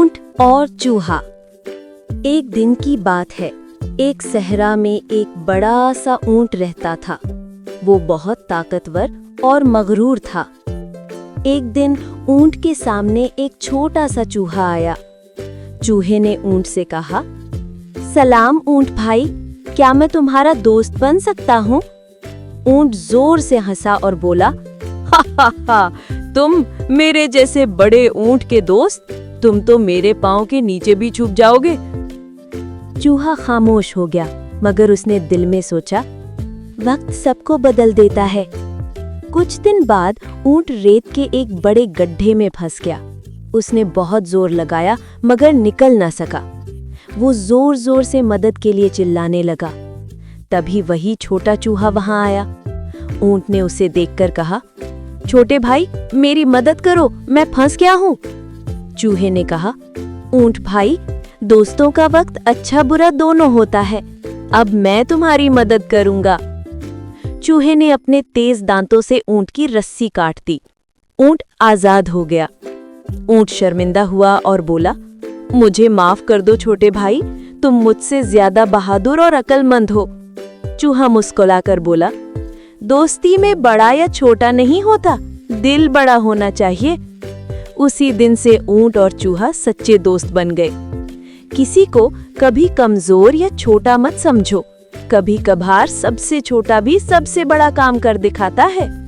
ऊंट और चूहा। एक दिन की बात है। एक सहरा में एक बड़ा सा ऊंट रहता था। वो बहुत ताकतवर और मगरूर था। एक दिन ऊंट के सामने एक छोटा सा चूहा आया। चूहे ने ऊंट से कहा, सलाम ऊंट भाई, क्या मैं तुम्हारा दोस्त बन सकता हूँ? ऊंट जोर से हंसा और बोला, हा हा हा, तुम मेरे जैसे बड़े ऊंट के दोस्त? तुम तो मेरे पाँव के नीचे भी छुप जाओगे। चूहा खामोश हो गया, मगर उसने दिल में सोचा, वक्त सबको बदल देता है। कुछ दिन बाद ऊंट रेत के एक बड़े गड्ढे में फंस गया। उसने बहुत जोर लगाया मगर निकल ना सका। वो जोर जोर से मदद के लिए चिल्लाने लगा। तभी वही छोटा चूहा वहां आया। ऊंट ने उसे देखकर कहा, छोटे भाई, मेरी मदद करो, मैं फंस गया हूँ। चूहे ने कहा, ऊंट भाई, दोस्तों का वक्त अच्छा बुरा दोनों होता है। अब मैं तुम्हारी मदद करूंगा। चूहे ने अपने तेज दांतों से ऊंट की रस्सी काट दी। ऊंट आजाद हो गया। ऊंट शर्मिंदा हुआ और बोला, मुझे माफ कर दो छोटे भाई, तुम मुझसे ज्यादा बहादुर और अक्लमंद हो। चूहा मुस्कुराकर बोला, दोस्ती में बड़ा या छोटा नहीं होता, दिल बड़ा होना चाहिए। उसी दिन से ऊंट और चूहा सच्चे दोस्त बन गए। किसी को कभी कमजोर या छोटा मत समझो। कभी कभार सबसे छोटा भी सबसे बड़ा काम कर दिखाता है।